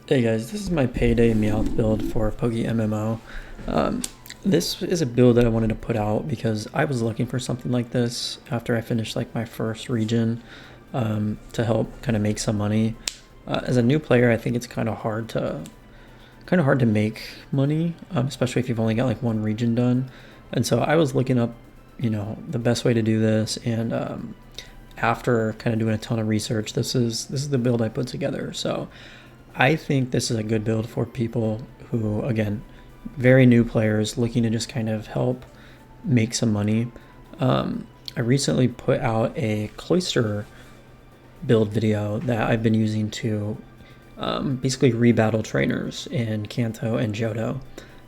Hey guys, this is my Payday Meowth build for PokeMMO. This is a build that I wanted to put out because I was looking for something like this after I finished like my first region to help kind of make some money. As a new player, I think it's kind of hard to make money, especially if you've only got like one region done. And so I was looking up, the best way to do this, and after kind of doing a ton of research, this is the build I put together. So I think this is a good build for people who, again, very new players looking to just kind of help make some money. I recently put out a cloister build video that I've been using to basically rebattle trainers in Kanto and Johto,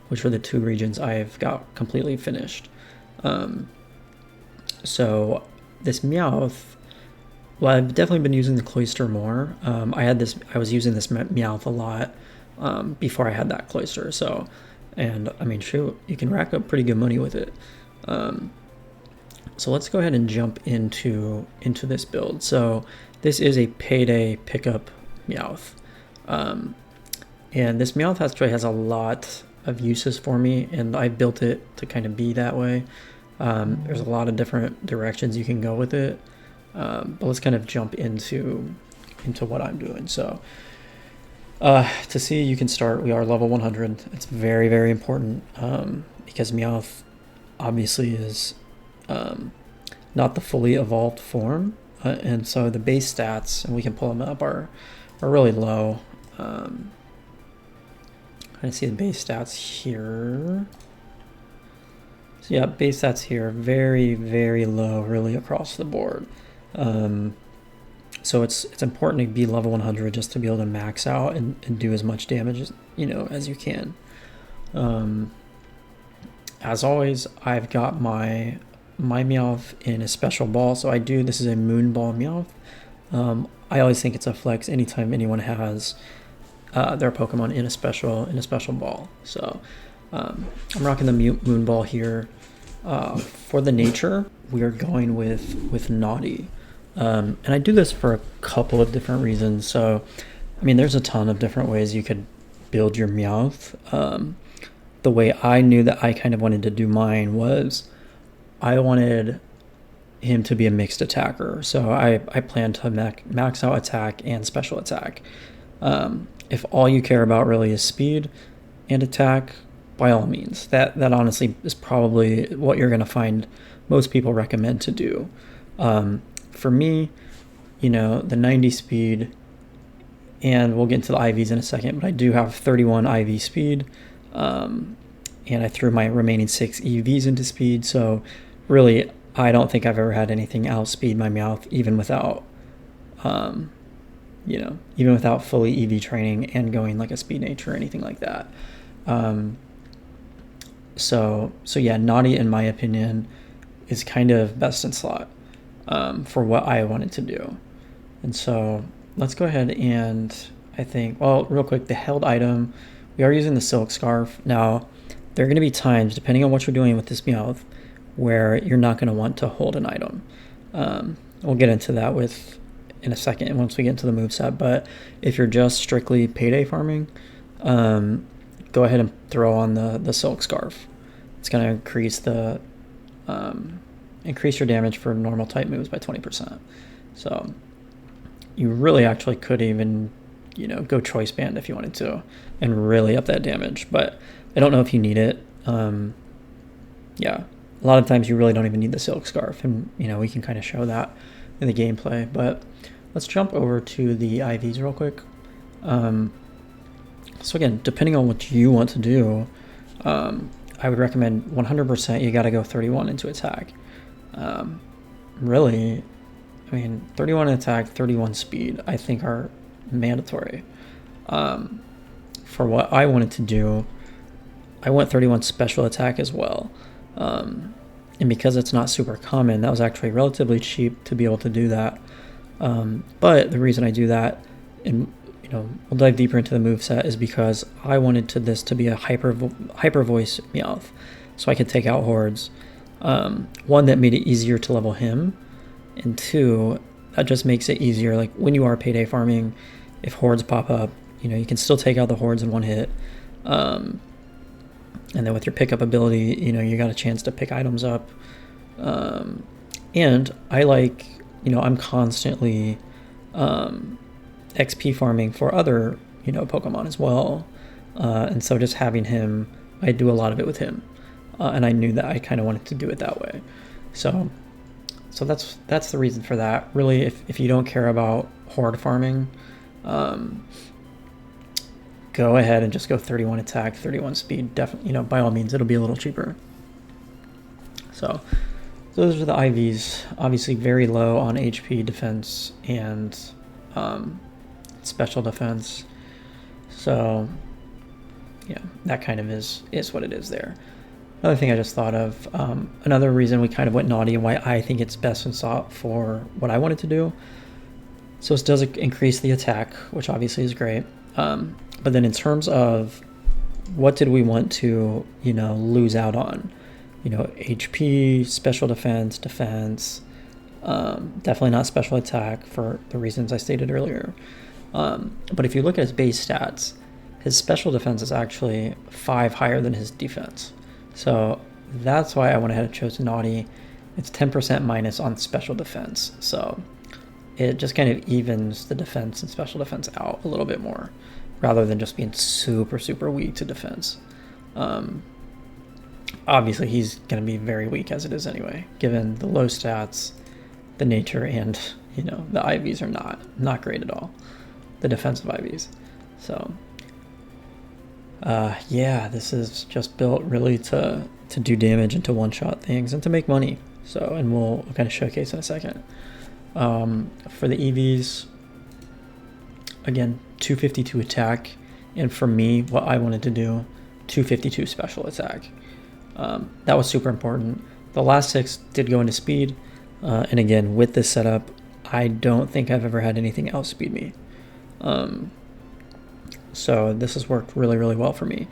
which are the two regions I've got completely finished. So this Meowth, well, I've definitely been using the cloister more. I was using this Meowth a lot before I had that cloister. So, and I mean, shoot, you can rack up pretty good money with it. So let's go ahead and jump into this build. So this is a Payday pickup Meowth, and this Meowth actually has a lot of uses for me, and I built it to kind of be that way. There's a lot of different directions you can go with it. But let's kind of jump into what I'm doing. So to see, you can start, we are level 100. It's very, very important because Meowth obviously is not the fully evolved form. And so the base stats, and we can pull them up, are really low. I see the base stats here. So yeah, base stats here, very, very low, really across the board. So it's important to be level 100 just to be able to max out and do as much damage as you can. As always, I've got my Meowth in a special ball, so this is a moon ball Meowth. I always think it's a flex anytime anyone has their Pokemon in a special ball. So I'm rocking the moon ball here. For the nature, we are going with Naughty. And I do this for a couple of different reasons. So, I mean, there's a ton of different ways you could build your Meowth. The way I knew that I kind of wanted to do mine was I wanted him to be a mixed attacker. So I plan to max out attack and special attack. If all you care about really is speed and attack, by all means, that honestly is probably what you're going to find most people recommend to do. For me, the 90 speed, and we'll get into the IVs in a second, but I do have 31 IV speed, and I threw my remaining 6 EVs into speed, so really, I don't think I've ever had anything outspeed my Meowth, even without fully EV training and going like a speed nature or anything like that. So yeah, Naughty, in my opinion, is kind of best in slot for what I wanted to do. And so let's go ahead and I think, well, real quick, the held item, we are using the Silk Scarf. Now, there are going to be times, depending on what you're doing with this Meowth, where you're not going to want to hold an item. We'll get into that in a second once we get into the moveset, but if you're just strictly Payday farming, go ahead and throw on the Silk Scarf. It's going to increase your damage for normal type moves by 20%. So you really actually could even, go Choice Band if you wanted to and really up that damage, but I don't know if you need it. Yeah, a lot of times you really don't even need the Silk Scarf, and we can kind of show that in the gameplay, but let's jump over to the IVs real quick. So again, depending on what you want to do, I would recommend 100% you got to go 31 into attack. Really, I mean, 31 attack, 31 speed, I think are mandatory. For what I wanted to do, I went 31 special attack as well. And because it's not super common, that was actually relatively cheap to be able to do that. But the reason I do that, and we'll dive deeper into the moveset, is because I wanted this to be a hyper voice Meowth, so I could take out hordes. One, that made it easier to level him, and two, that just makes it easier. Like when you are Payday farming, if hordes pop up, You know, you can still take out the hordes in one hit. And then with your pickup ability, you know, you got a chance to pick items up. And I like, you know, I'm constantly XP farming for other, you know, Pokemon as well. And so just having him, I do a lot of it with him. And I knew that I kind of wanted to do it that way. So that's the reason for that. Really, if you don't care about horde farming, go ahead and just go 31 attack, 31 speed. Definitely, you know, by all means, it'll be a little cheaper. So those are the IVs. Obviously very low on HP, defense, and special defense. So yeah, that kind of is what it is there. Another thing I just thought of, another reason we kind of went naughty and why I think it's best and sought for what I wanted to do. So this does increase the attack, which obviously is great. But then in terms of what did we want to, you know, lose out on? You know, HP, special defense, definitely not special attack for the reasons I stated earlier. But if you look at his base stats, his special defense is actually 5 higher than his defense. So that's why I went ahead and chose naughty. It's 10% minus on special defense. So it just kind of evens the defense and special defense out a little bit more, rather than just being super, super weak to defense. Obviously, he's going to be very weak as it is anyway, given the low stats, the nature, and, you know, the IVs are not great at all, the defensive IVs. So, yeah, this is just built really to do damage and to one-shot things and to make money. So, and we'll kind of showcase in a second. For the EVs, again, 252 attack, and for me, what I wanted to do, 252 special attack. That was super important. The last 6 did go into speed, and again, with this setup, I don't think I've ever had anything outspeed me. So this has worked really, really well for me.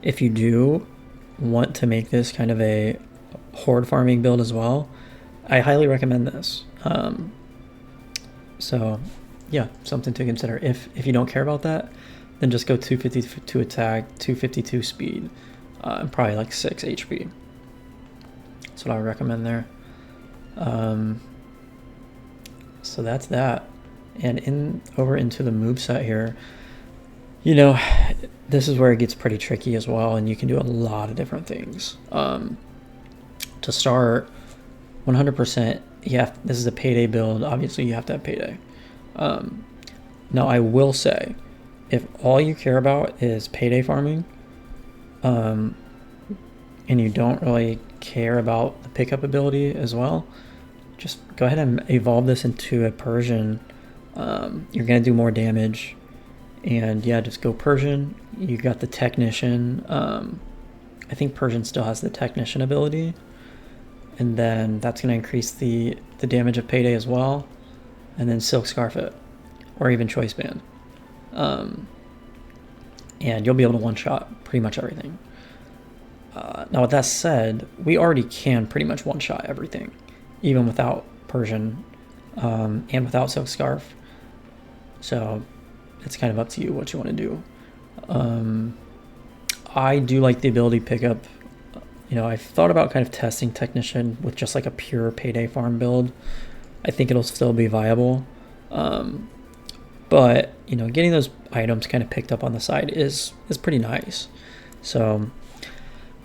If you do want to make this kind of a horde farming build as well, I highly recommend this. So yeah, something to consider. If you don't care about that, then just go 252 attack, 252 speed, and probably like 6 HP. That's what I would recommend there. So that's that. And over into the moveset here, you know, this is where it gets pretty tricky as well, and you can do a lot of different things. To start, 100%, this is a Payday build. Obviously, you have to have Payday. Now, I will say, if all you care about is Payday farming, and you don't really care about the pickup ability as well, just go ahead and evolve this into a Persian. You're going to do more damage. And yeah, just go Persian. You got the Technician. I think Persian still has the Technician ability. And then that's going to increase the damage of Payday as well. And then Silk Scarf it. Or even Choice Band. And you'll be able to one-shot pretty much everything. Now with that said, we already can pretty much one-shot everything. Even without Persian. And without Silk Scarf. So it's kind of up to you what you want to do. I do like the ability pickup. You know, I've thought about kind of testing Technician with just like a pure Payday farm build. I think it'll still be viable. But, you know, getting those items kind of picked up on the side is pretty nice. So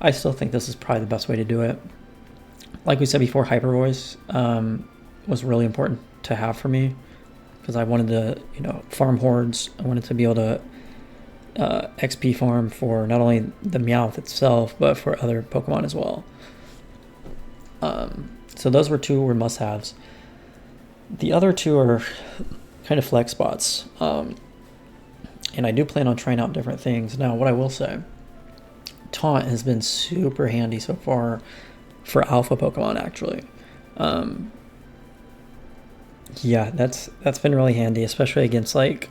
I still think this is probably the best way to do it. Like we said before, Hyper Voice was really important to have for me, because I wanted to, you know, farm hordes. I wanted to be able to XP farm for not only the Meowth itself, but for other Pokemon as well. So those were must-haves. The other 2 are kind of flex spots. And I do plan on trying out different things. Now, what I will say, Taunt has been super handy so far for alpha Pokemon, actually. Yeah, that's been really handy, especially against like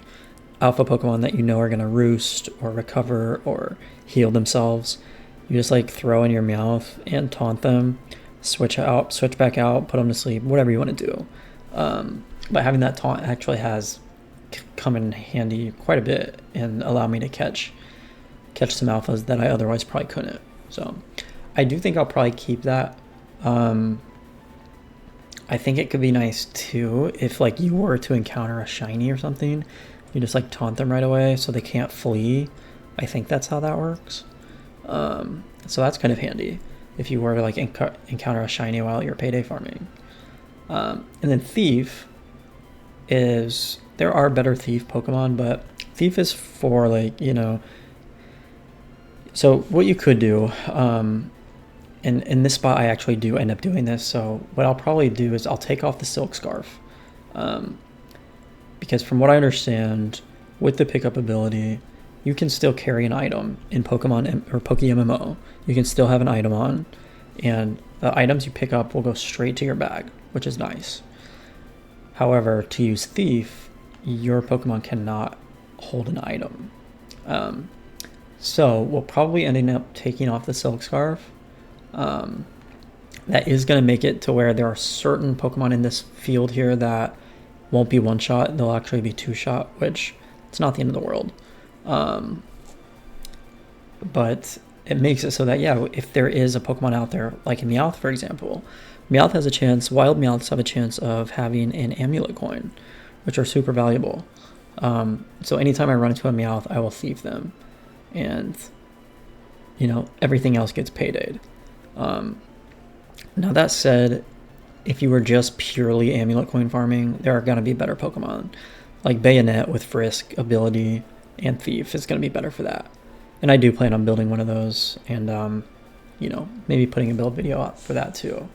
alpha Pokemon that you know are gonna roost or recover or heal themselves. You just like throw in your Meowth and taunt them, switch back out, put them to sleep, whatever you want to do. But having that taunt actually has come in handy quite a bit and allow me to catch some alphas that I otherwise probably couldn't. So I do think I'll probably keep that. I think it could be nice too if like you were to encounter a shiny or something, you just like taunt them right away so they can't flee. I think that's how that works. So that's kind of handy if you were to like encounter a shiny while you're payday farming. And then Thief is, there are better Thief Pokemon, but Thief is for like, you know, so what you could do, and in this spot I actually do end up doing this, so what I'll probably do is I'll take off the Silk Scarf. Because from what I understand, with the pickup ability, you can still carry an item in Pokemon or PokeMMO. You can still have an item on, and the items you pick up will go straight to your bag, which is nice. However, to use Thief, your Pokemon cannot hold an item. So we'll probably end up taking off the Silk Scarf. That is going to make it to where there are certain Pokemon in this field here that won't be one shot. They'll actually be two shot, which it's not the end of the world. But it makes it so that, yeah, if there is a Pokemon out there, like a Meowth, for example, Meowth has a chance, wild Meowths have a chance of having an amulet coin, which are super valuable. So anytime I run into a Meowth, I will thief them. And, you know, everything else gets paydayed. Now that said, if you were just purely amulet coin farming, there are going to be better Pokemon. Like Bayonet with Frisk, Ability, and Thief is going to be better for that. And I do plan on building one of those and, you know, maybe putting a build video out for that too.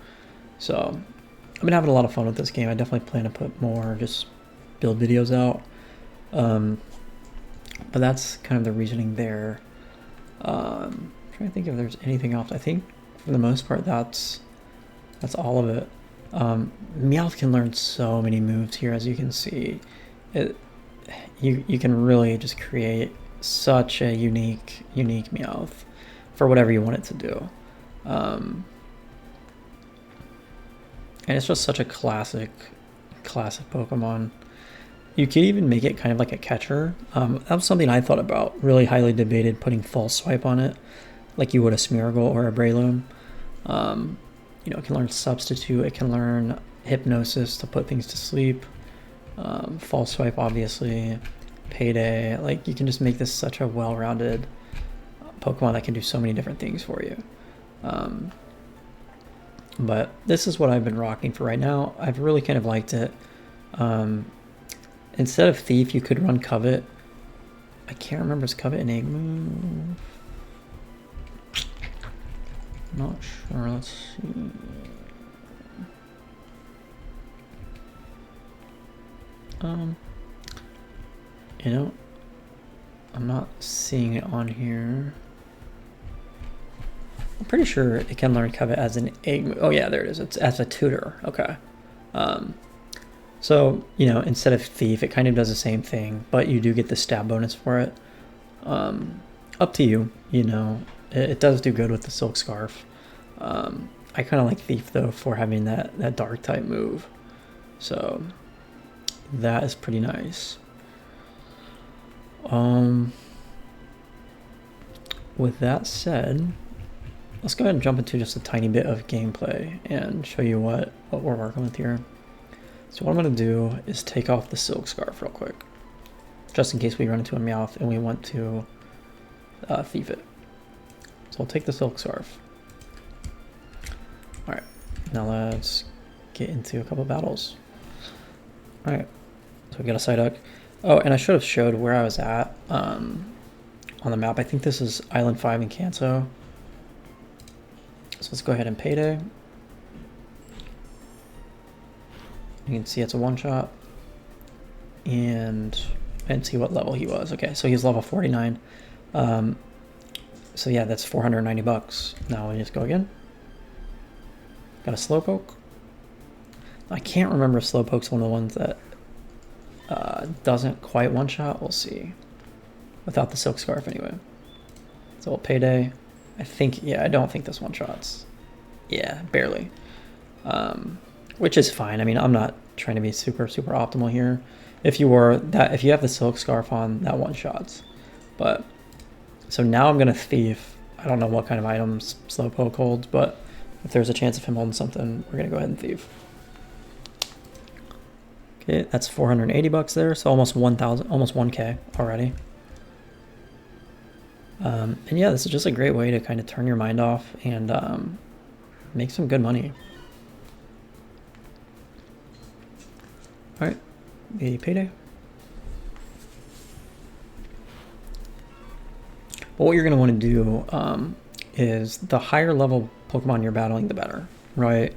So I've been having a lot of fun with this game. I definitely plan to put more just build videos out. But that's kind of the reasoning there. I'm trying to think if there's anything else. I think for the most part, that's all of it. Meowth can learn so many moves here, as you can see. You can really just create such a unique Meowth for whatever you want it to do. And it's just such a classic Pokemon. You could even make it kind of like a catcher. That was something I thought about, really highly debated, putting False Swipe on it, like you would a Smeargle or a Breloom. You know, it can learn Substitute, it can learn Hypnosis to put things to sleep, False Swipe, obviously, Payday. Like, you can just make this such a well-rounded Pokemon that can do so many different things for you. But this is what I've been rocking for right now. I've really kind of liked it. Instead of Thief, you could run Covet. I can't remember, is Covet an egg move? Not sure, let's see. You know, I'm not seeing it on here. I'm pretty sure it can learn Covet as an egg move. Oh yeah, there it is. It's as a tutor. Okay. So, you know, instead of Thief, it kind of does the same thing, but you do get the stab bonus for it. Up to you, you know. It does do good with the Silk Scarf. I kind of like Thief, though, for having that dark type move. So, that is pretty nice. With that said, let's go ahead and jump into just a tiny bit of gameplay and show you what we're working with here. So what I'm going to do is take off the Silk Scarf real quick, just in case we run into a Meowth and we want to thief it. So I'll take the Silk Scarf. Alright, now let's get into a couple battles. Alright, so we got a Psyduck. Oh, and I should have showed where I was at on the map. I think this is Island 5 in Kanto. So let's go ahead and Payday. You can see it's a one-shot. And I didn't see what level he was. Okay, so he's level 49. So yeah, that's 490 bucks. Now we just go again. Got a Slowpoke. I can't remember if Slowpoke's one of the ones that doesn't quite one-shot. We'll see. Without the Silk Scarf anyway. So we'll Payday. I think, yeah, I don't think this one-shots. Yeah, barely. Which is fine. I mean, I'm not trying to be super optimal here. if you have the Silk Scarf on, that one shots. But so now I'm gonna thief. I don't know what kind of items Slowpoke holds, but if there's a chance of him holding something, we're gonna go ahead and thief. Okay, that's 480 bucks there, so almost 1,000, almost 1K already. And yeah, this is just a great way to kind of turn your mind off and make some good money. All right, the Payday. But what you're going to want to do is the higher level Pokemon you're battling, the better, right?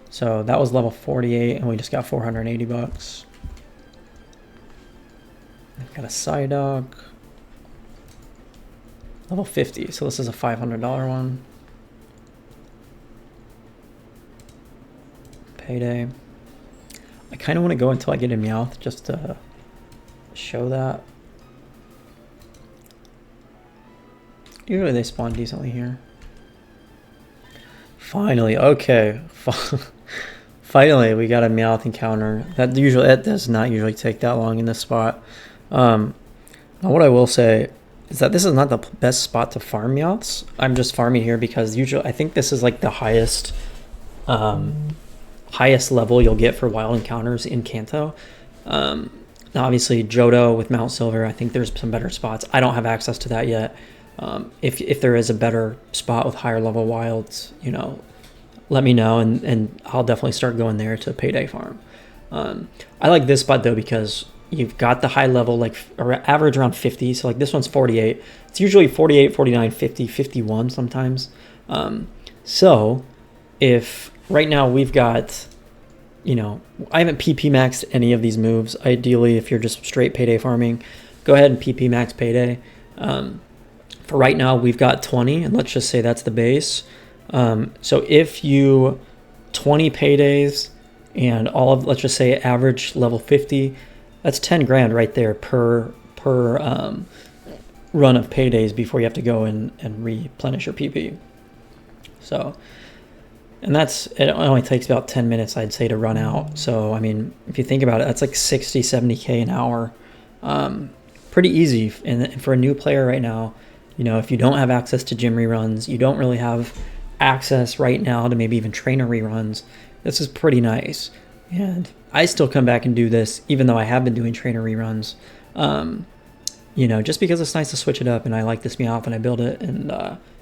So that was level 48, and we just got 480 bucks. I've got a Psyduck. Level 50, so this is a $500 one. Payday. I kind of want to go until I get a Meowth just to show that. Usually they spawn decently here. Finally, okay. Finally, we got a Meowth encounter. That does not usually take that long in this spot. Now what I will say is that this is not the best spot to farm Meowths. I'm just farming here because usually I think this is like the highest level you'll get for wild encounters in Kanto. Now obviously Johto with Mount Silver, I think there's some better spots. I don't have access to that yet. If there is a better spot with higher level wilds, you know, let me know and I'll definitely start going there to Payday farm. I like this spot though because you've got the high level, like average around 50. So like this one's 48. It's usually 48, 49, 50, 51 sometimes. So if right now we've got, you know, I haven't PP maxed any of these moves. Ideally, if you're just straight Payday farming, go ahead and PP max Payday. For right now, we've got 20, and let's just say that's the base. So if you 20 Paydays and all of, let's just say average level 50, that's 10 grand right there per run of Paydays before you have to go and replenish your PP. So, and it only takes about 10 minutes, I'd say, to run out. So, I mean, if you think about it, that's like 60, 70K an hour. Pretty easy. And for a new player right now, you know, if you don't have access to gym reruns, you don't really have access right now to maybe even trainer reruns, this is pretty nice. And I still come back and do this, even though I have been doing trainer reruns, you know, just because it's nice to switch it up, and I like this Meowth and I build it, and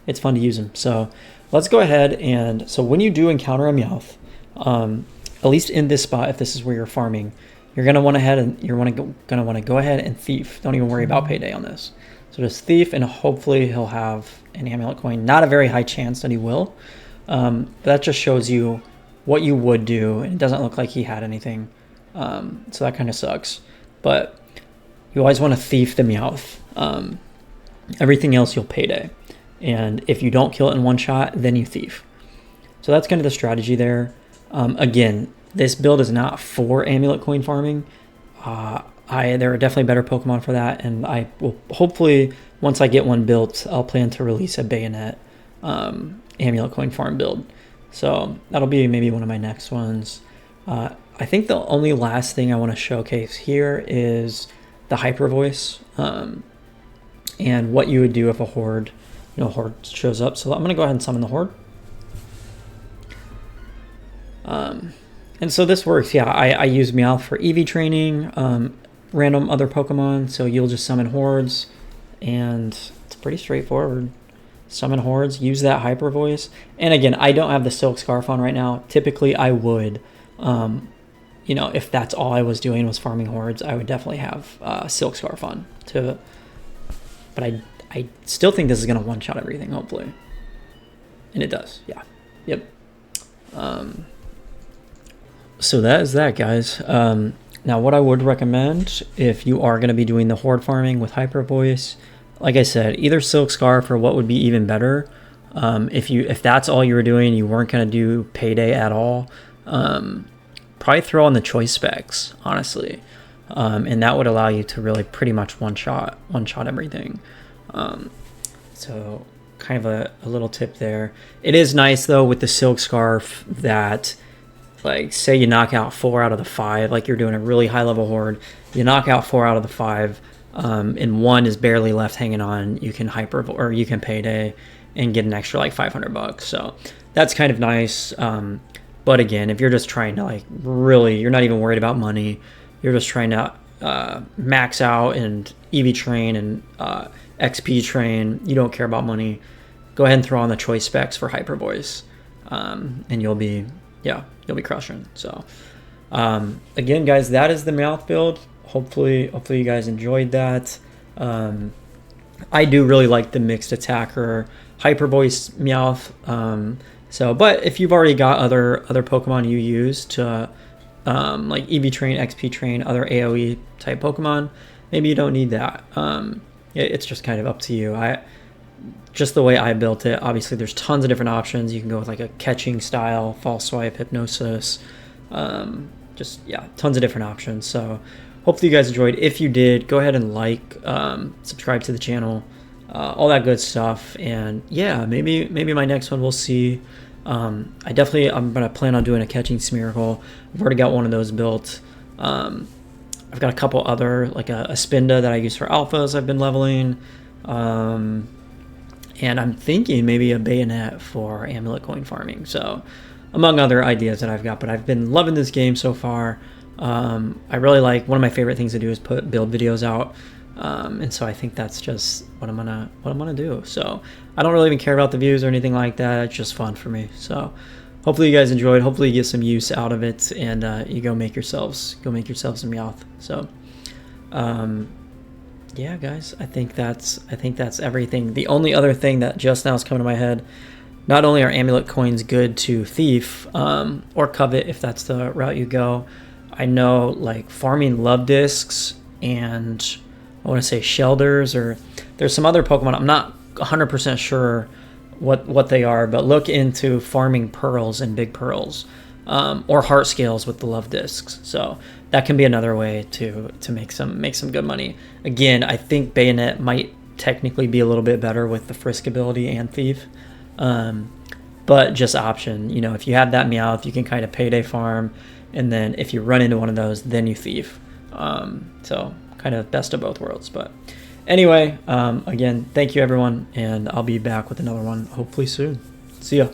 it's fun to use them. So let's go ahead and, so when you do encounter a Meowth, at least in this spot, if this is where you're farming, you're going to want to go ahead and thief. Don't even worry about Payday on this. So just thief, and hopefully he'll have an amulet coin. Not a very high chance that he will. But that just shows you what you would do. And it doesn't look like he had anything. So that kind of sucks. But you always want to thief the Meowth. Everything else you'll Payday. And if you don't kill it in one shot, then you thief. So that's kind of the strategy there. Again, this build is not for amulet coin farming. There are definitely better Pokemon for that, and I will hopefully, once I get one built, I'll plan to release a Bayonet amulet coin farm build. So that'll be maybe one of my next ones. I think the only last thing I want to showcase here is the Hyper Voice, and what you would do if a Horde, Horde shows up. So I'm gonna go ahead and summon the Horde. And so this works. Yeah, I use Meowth for EV training, random other Pokemon. So you'll just summon Hordes, and it's pretty straightforward. Summon Hordes, use that Hyper Voice. And again, I don't have the Silk Scarf on right now. Typically I would, if that's all I was doing was farming Hordes, I would definitely have Silk Scarf on. But I still think this is going to one-shot everything, hopefully. And it does, yeah. Yep. So that is that, guys. Now, what I would recommend if you are going to be doing the Horde farming with Hyper Voice, like I said, either Silk Scarf, or what would be even better, if that's all you were doing, you weren't going to do Payday at all, probably throw on the choice specs, honestly. And that would allow you to really pretty much one-shot everything. So kind of a little tip there. It is nice, though, with the Silk Scarf that, like, say you knock out 4 out of the 5, like you're doing a really high level Horde, You knock out 4 out of the 5, and 1 is barely left hanging on. You can or you can Payday and get an extra like $500. So that's kind of nice. But again, if you're just trying to like really, you're not even worried about money. You're just trying to max out and EV train and XP train. You don't care about money. Go ahead and throw on the choice specs for Hyper Voice, and you'll be crushing. So again, guys, that is the Meowth build. Hopefully you guys enjoyed that. I do really like the mixed attacker Hyper Voice Meowth. But if you've already got other Pokemon you use to like EV Train, XP Train, other AoE type Pokemon, maybe you don't need that. It's just kind of up to you. Just the way I built it, obviously there's tons of different options. You can go with like a catching style, false swipe, hypnosis, tons of different options. So hopefully you guys enjoyed. If you did, go ahead and like, subscribe to the channel, all that good stuff. And yeah, maybe my next one, we'll see. I'm gonna plan on doing a catching Smeargle. I've already got one of those built. I've got a couple other, like a Spinda that I use for alphas I've been leveling. And I'm thinking maybe a Bayonet for amulet coin farming. So among other ideas that I've got, but I've been loving this game so far. I really like, one of my favorite things to do is put build videos out. And so I think that's just what I'm gonna do. So I don't really even care about the views or anything like that. It's just fun for me. So hopefully you guys enjoyed. Hopefully you get some use out of it, and you go make yourselves some Meowth. So yeah, guys, I think that's everything. The only other thing that just now is coming to my head, not only are amulet coins good to thief or covet if that's the route you go, I know like farming love discs and I want to say shelders, or there's some other Pokemon, I'm not 100% sure what they are, but look into farming pearls and big pearls, or heart scales with the love discs. So that can be another way to make some good money. Again, I think Bayonet might technically be a little bit better with the Frisk ability and Thief, but just option. You know, if you have that Meowth, you can kind of Payday farm, and then if you run into one of those, then you Thief. So kind of best of both worlds. But anyway, again, thank you everyone, and I'll be back with another one hopefully soon. See ya.